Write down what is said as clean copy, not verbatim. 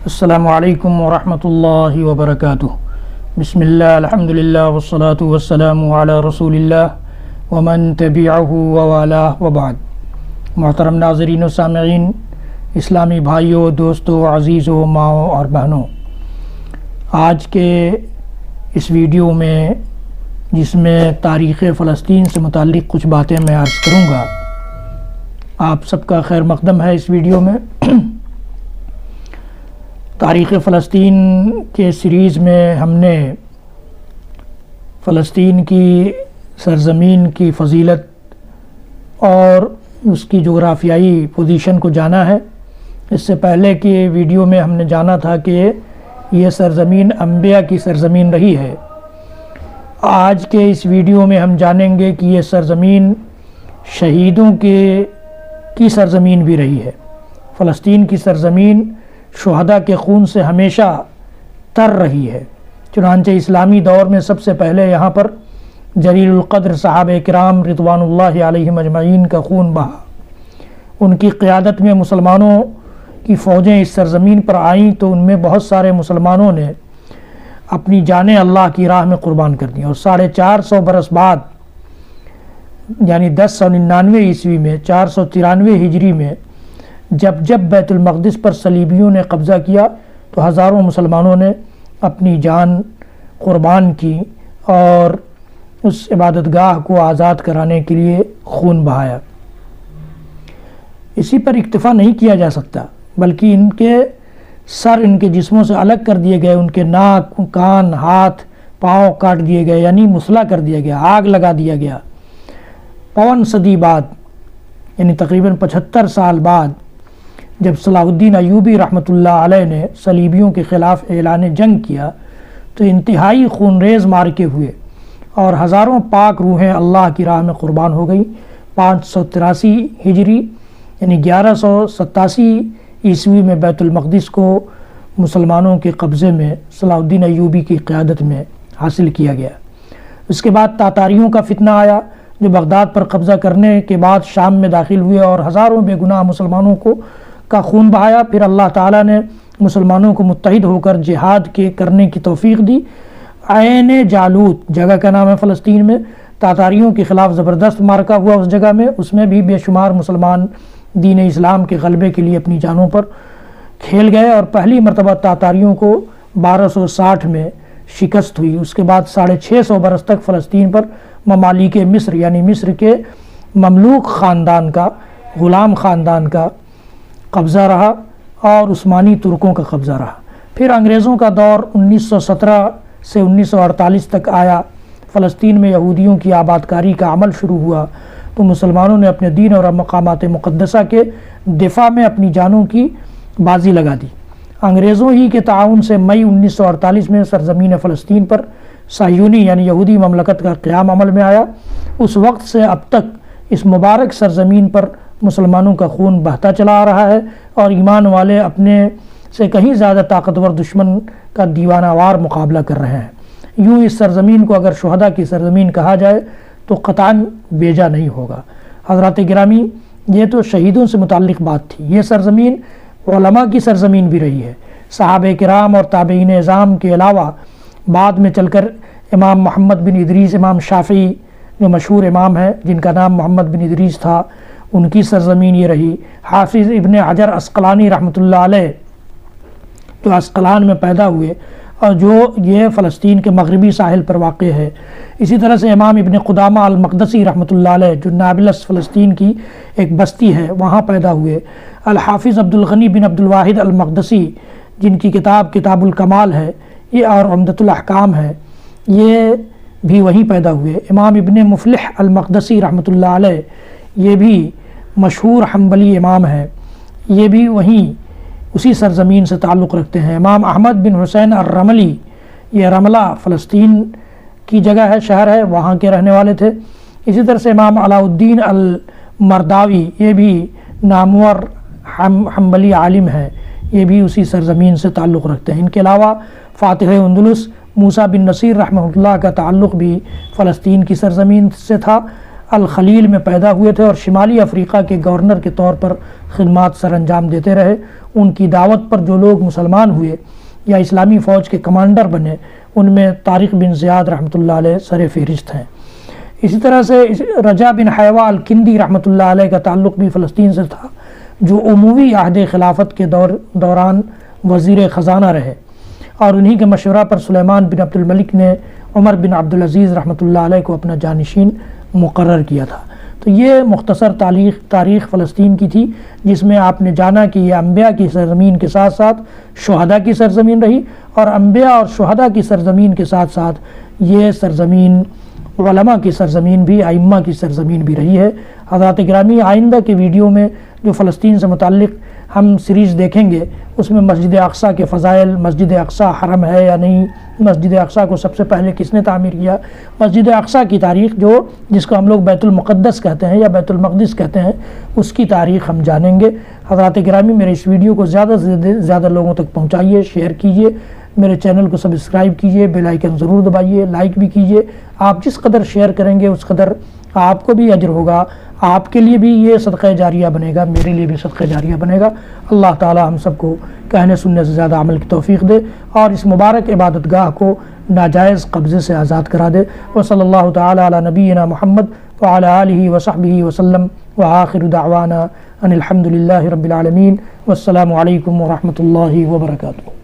السلام علیکم ورحمۃ اللہ وبرکاتہ۔ بسم اللہ الحمدللہ والصلاة والسلام علی رسول اللہ ومن تبعہ ووالاہ وبعد۔ محترم ناظرین و سامعین، اسلامی بھائیوں، دوستوں، عزیزوں، ماؤں اور بہنوں، آج کے اس ویڈیو میں جس میں تاریخ فلسطین سے متعلق کچھ باتیں میں عرض کروں گا، آپ سب کا خیر مقدم ہے۔ اس ویڈیو میں تاریخ فلسطین کے سیریز میں ہم نے فلسطین کی سرزمین کی فضیلت اور اس کی جغرافیائی پوزیشن کو جانا ہے۔ اس سے پہلے کی ویڈیو میں ہم نے جانا تھا کہ یہ سرزمین انبیاء کی سرزمین رہی ہے۔ آج کے اس ویڈیو میں ہم جانیں گے کہ یہ سرزمین شہیدوں کی سرزمین بھی رہی ہے۔ فلسطین کی سرزمین شہداء کے خون سے ہمیشہ تر رہی ہے۔ چنانچہ اسلامی دور میں سب سے پہلے یہاں پر جلیل القدر صحابہ کرام رضوان اللہ علیہم اجمعین کا خون بہا۔ ان کی قیادت میں مسلمانوں کی فوجیں اس سرزمین پر آئیں تو ان میں بہت سارے مسلمانوں نے اپنی جانیں اللہ کی راہ میں قربان کر دیں، اور 450 برس بعد یعنی 1099 عیسوی میں 493 ہجری میں جب بیت المقدس پر صلیبیوں نے قبضہ کیا تو ہزاروں مسلمانوں نے اپنی جان قربان کی اور اس عبادت گاہ کو آزاد کرانے کے لیے خون بہایا۔ اسی پر اکتفا نہیں کیا جا سکتا، بلکہ ان کے سر ان کے جسموں سے الگ کر دیے گئے، ان کے ناک، کان، ہاتھ، پاؤں کاٹ دیے گئے، یعنی مسلح کر دیا گیا، آگ لگا دیا گیا۔ 55 صدی بعد یعنی تقریباً 75 سال بعد جب صلاح الدین ایوبی رحمۃ اللہ علیہ نے صلیبیوں کے خلاف اعلان جنگ کیا تو انتہائی خونریز مارکے ہوئے اور ہزاروں پاک روحیں اللہ کی راہ میں قربان ہو گئی۔ 583 ہجری یعنی 1187 عیسوی میں بیت المقدس کو مسلمانوں کے قبضے میں صلاح الدین ایوبی کی قیادت میں حاصل کیا گیا۔ اس کے بعد تاتاریوں کا فتنہ آیا جو بغداد پر قبضہ کرنے کے بعد شام میں داخل ہوئے اور ہزاروں بے گناہ مسلمانوں کا خون بہایا۔ پھر اللہ تعالیٰ نے مسلمانوں کو متحد ہو کر جہاد کرنے کی توفیق دی۔ عین جالوت جگہ کا نام ہے فلسطین میں، تاتاریوں کے خلاف زبردست مارکہ ہوا اس جگہ میں، اس میں بھی بے شمار مسلمان دین اسلام کے غلبے کے لیے اپنی جانوں پر کھیل گئے اور پہلی مرتبہ تاتاریوں کو 1260 میں شکست ہوئی۔ اس کے بعد 650 برس تک فلسطین پر ممالک مصر یعنی مصر کے مملوک خاندان کا، غلام خاندان کا قبضہ رہا اور عثمانی ترکوں کا قبضہ رہا۔ پھر انگریزوں کا دور 1917 سے 1948 تک آیا۔ فلسطین میں یہودیوں کی آباد کاری کا عمل شروع ہوا تو مسلمانوں نے اپنے دین اور مقامات مقدسہ کے دفاع میں اپنی جانوں کی بازی لگا دی۔ انگریزوں ہی کے تعاون سے مئی 1948 میں سرزمین فلسطین پر صہیونی یعنی یہودی مملکت کا قیام عمل میں آیا۔ اس وقت سے اب تک اس مبارک سرزمین پر مسلمانوں کا خون بہتا چلا آ رہا ہے اور ایمان والے اپنے سے کہیں زیادہ طاقتور دشمن کا دیوانہ وار مقابلہ کر رہے ہیں۔ یوں اس سرزمین کو اگر شہداء کی سرزمین کہا جائے تو قطعاً بیجا نہیں ہوگا۔ حضرات گرامی، یہ تو شہیدوں سے متعلق بات تھی۔ یہ سرزمین علماء کی سرزمین بھی رہی ہے۔ صحابہ کرام اور تابعین اعظام کے علاوہ بعد میں چل کر امام محمد بن ادریس، امام شافعی جو مشہور امام ہیں جن کا نام محمد بن ادریس تھا، ان کی سرزمین یہ رہی۔ حافظ ابن حجر عسقلانی رحمۃ اللہ علیہ جو عسقلان میں پیدا ہوئے اور جو یہ فلسطین کے مغربی ساحل پر واقع ہے۔ اسی طرح سے امام ابن قدامہ المقدسی رحمۃ اللہ علیہ جو نابلس فلسطین کی ایک بستی ہے وہاں پیدا ہوئے۔ الحافظ عبد الغنی بن عبد الواحد المقدسی جن کی کتاب الکمال ہے یہ اور عمدۃ الاحکام ہے، یہ بھی وہیں پیدا ہوئے۔ امام ابن مفلح المقدسی رحمۃ اللہ علیہ یہ بھی مشہور حنبلی امام ہیں، یہ بھی وہیں اسی سرزمین سے تعلق رکھتے ہیں۔ امام احمد بن حسین الرملی، یہ رملہ فلسطین کی جگہ ہے، شہر ہے، وہاں کے رہنے والے تھے۔ اسی طرح سے امام علاء الدین المرداوی یہ بھی نامور حنبلی عالم ہیں، یہ بھی اسی سرزمین سے تعلق رکھتے ہیں۔ ان کے علاوہ فاتح اندلس موسیٰ بن نصیر رحمہ اللہ کا تعلق بھی فلسطین کی سرزمین سے تھا۔ الخلیل میں پیدا ہوئے تھے اور شمالی افریقہ کے گورنر کے طور پر خدمات سر انجام دیتے رہے۔ ان کی دعوت پر جو لوگ مسلمان ہوئے یا اسلامی فوج کے کمانڈر بنے، ان میں طارق بن زیاد رحمۃ اللہ علیہ سر فہرست ہیں۔ اسی طرح سے رجا بن حیوہ الکندی رحمۃ اللہ علیہ کا تعلق بھی فلسطین سے تھا، جو عموی عہد خلافت کے دوران وزیر خزانہ رہے، اور انہی کے مشورہ پر سلیمان بن عبد الملک نے عمر بن عبدالعزیز رحمۃ اللہ علیہ کو اپنا جانشین مقرر کیا تھا۔ تو یہ مختصر تاریخ فلسطین کی تھی، جس میں آپ نے جانا کہ یہ انبیاء کی سرزمین کے ساتھ ساتھ شہداء کی سرزمین رہی، اور انبیاء اور شہداء کی سرزمین کے ساتھ ساتھ یہ سرزمین علماء کی سرزمین بھی، ائمہ کی سرزمین بھی رہی ہے۔ حضرات گرامی، آئندہ کے ویڈیو میں جو فلسطین سے متعلق ہم سیریز دیکھیں گے، اس میں مسجد اقصیٰ کے فضائل، مسجد اقصیٰ حرم ہے یا نہیں، مسجد اقصیٰ کو سب سے پہلے کس نے تعمیر کیا، مسجد اقصیٰ کی تاریخ جس کو ہم لوگ بیت المقدس کہتے ہیں یا بیت المقدس کہتے ہیں، اس کی تاریخ ہم جانیں گے۔ حضرات گرامی، میرے اس ویڈیو کو زیادہ سے زیادہ لوگوں تک پہنچائیے، شیئر کیجیے، میرے چینل کو سبسکرائب کیجیے، بیل آئیکن ضرور دبائیے، لائک بھی کیجیے۔ آپ جس قدر شیئر کریں گے اس قدر آپ کو بھی اجر ہوگا، آپ کے لیے بھی یہ صدقہ جاریہ بنے گا، میرے لیے بھی صدقہ جاریہ بنے گا۔ اللہ تعالی ہم سب کو کہنے سننے سے زیادہ عمل کی توفیق دے، اور اس مبارک عبادت گاہ کو ناجائز قبضے سے آزاد کرا دے۔ وصلی اللہ تعالی علی نبینا محمد وعلی آلہ وصحبہ وسلم، وآخر دعوانا ان الحمد للہ رب العالمین، والسلام علیکم ورحمۃ اللہ وبرکاتہ۔